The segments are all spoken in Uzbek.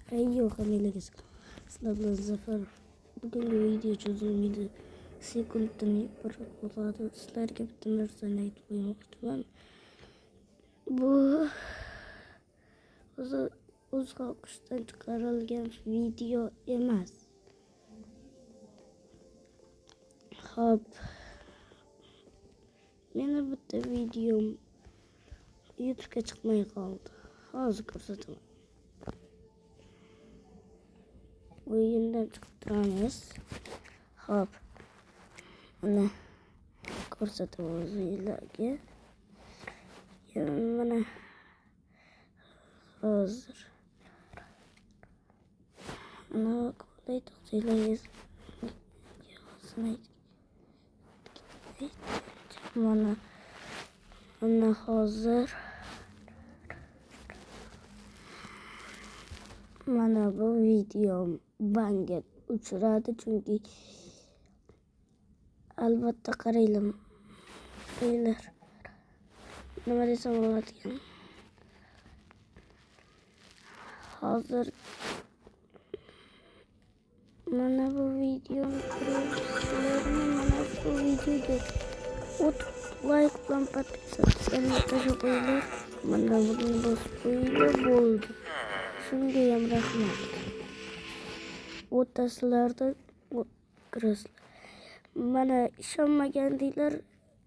Yo'q, hammalarga sizlar bilan Zafar. Bugungi video cho'zilgan video kultdan iborat bo'ladi. Sizlarga bitta narsani aytib qo'ymoqchiman. Bu o'z xohishdan chiqarilgan video emas. Xo'p, meni bitta videom YouTube'ga chiqmay qoldi. Hozir ko'rsataman. O'yindan chiqtiramiz. Xo'p, mana ko'rsataman o'zingizlarga. Mana hozir mana qolay to'xtaysiz. Mana hozir mana bu video banga uchradi, chunki albatta qaranglar. Nima desam bo'ladi? Hozir mana bu videoni ko'ryapsizlarmi? Mana bu videoga like bilan podpisatsiyaga tashlab qo'yinglar. Mana buni bosib qo'yinglar, bo'ldi. Shunga ham rahmat. O'rtasilarda kirasizlar. Mana ishonmagandinglar,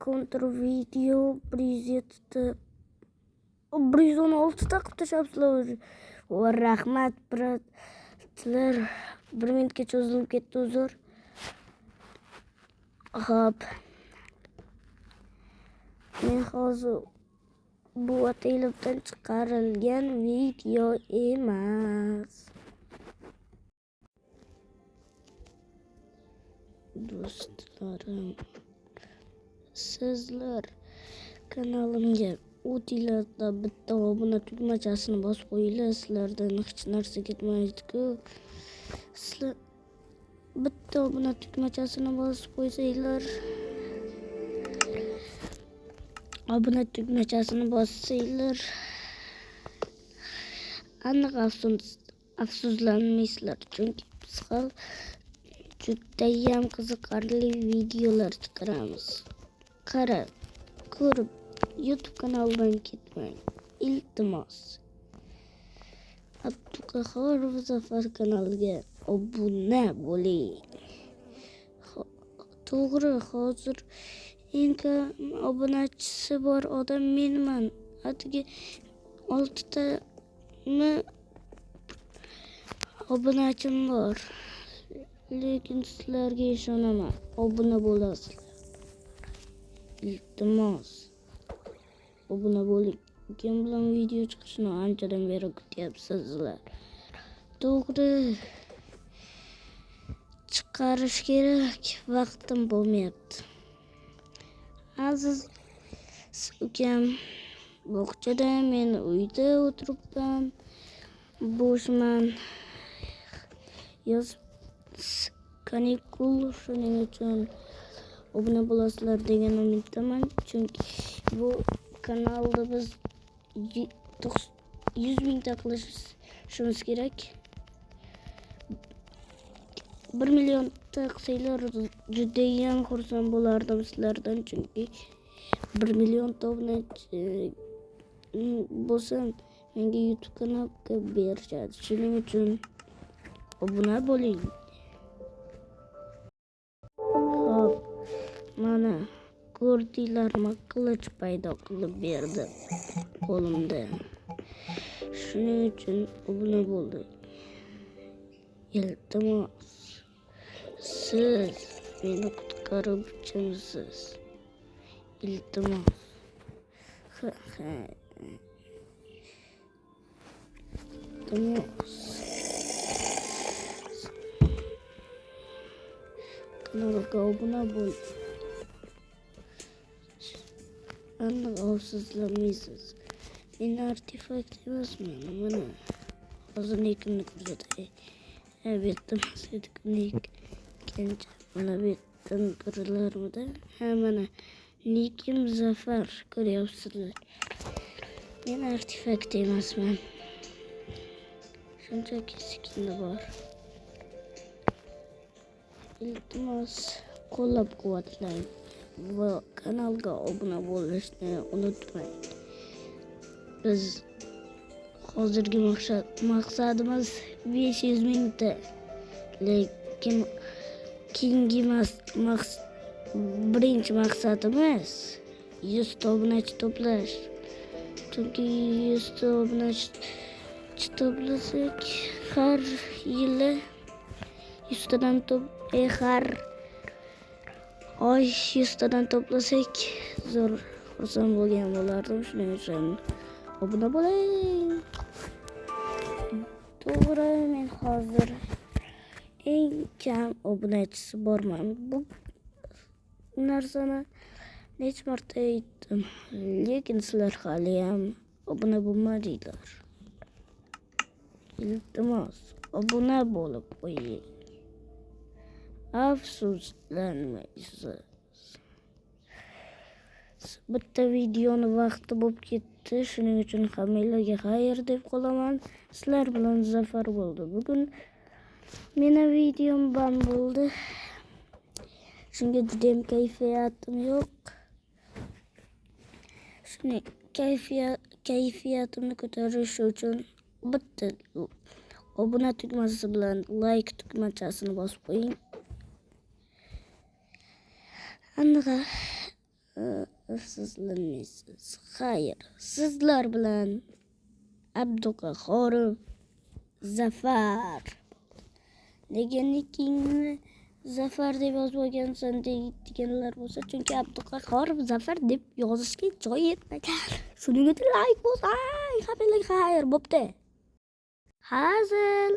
kontrol video 116 ta qilib tashlabsizlar. Va rahmat, bratlar. 1 minutga cho'zilib ketdi, uzr. Xo'p. Men hozir bu WhatsApp'dan chiqarilgan video emas. Do'stlarim, sizlar kanalimga o'tinglarda bitta obuna tugmachasini bosib qo'yinglar. Sizlardan hech narsa ketmaydi-ku. Sizlar bitta obuna tugmachasini bosib qo'ysanglar, obuna tugmachasini bossanglar, aniq afsuslanmaysizlar, chunki biz ham judayam qiziqarli videolar chiqaramiz. Qarab, ko'rib, YouTube kanalidan ketmang. Iltimos. Abduqahhor Zafar kanaliga obuna bo'ling. To'g'ri, hozir eng kam obunachisi bor odam menman. Atigi 6 ta obunachim bor. Lekin sizlarga ishonaman. Obuna bo'lasizlar. Iltimos, obuna bo'ling. Kim bilan video chiqishini anchadan beri kutyapsizlar. To'g'ri, chiqarish kerak, vaqtim bo'lmayapti. Aziz ukam bog'chada, men uyda o'tiribman. Bo'shman. Yoz kanikul, shuning uchun obuna bo'lasizlar degan umiddaman. Chunki bu kanalda biz 100 mingta qilishimiz kerak. 1 millionta qilsanglar judayam xursand bo'lardim sizlardan, chunki 1 millionta obunachi bo'lsam menga YouTube kanalga berishadi. Shuning uchun obuna bo'ling. Xo'p, mana ko'rdinglarmi, qilich paydo qilib berdi qo'limda. Shuning uchun obuna bo'ling. Iltimos, siz meni qutqarib uchunsiz. Iltimos. Iltimos. Kanalga obuna bo'ling. Aniq afsuslanmaysiz. Men artefakt emasman. Mana hozir nikimni ko'rsatay. Mana bu yerdan ko'rilarmidi? Mana nikim Zafar, ko'ryapsizlar. Men artefakt emasman. shunchaki skini bor. Iltimos qo'llab-quvvatlang va kanalga obuna bo'lishni unutmang. Biz hozirgi maqsadimiz 500 mingta. Lekin keyingi birinchi maqsadimiz 100 ta obunachi to'plash. Chunki 100 ta obunachi to'plasak har yili 100 tadan har oy 100 tadan to'plasak zo'r xursand bo'lgan bo'lardim. Shuning uchun obuna bo'ling. To'g'ri, men hozir eng kam obunachisi borman. Bu narsani necha marta aytdim, lekin sizlar hali ham obuna bo'lmadinglar. Iltimos, obuna bo'lib qo'ying. Afsuslanmaysiz. Bitta videoni vaqti bo'lib ketdi. Shuning uchun hammalarga xayr deb qolaman. Sizlar bilan Zafar bo'ldi. Bugun meni videom band bo'ldi. Shunga juda ham kayfiyatim yo'q. Shuni kayfiyatimni ko'tarish uchun bitta obuna tugmasi bilan like tugmachasini bosib qo'ying. Aniqa afsuslanmaysiz. Xayr, sizlar bilan Abduqahhorov Zafar. Nega nickingni Zafar deb yozib olgansan deganlar bo'lsa, chunki Abduqahhorov Zafar deb yozishga joy yetmagan. Shuning uchun like bosing. Hammalarga xayr bo'pti. Hazil.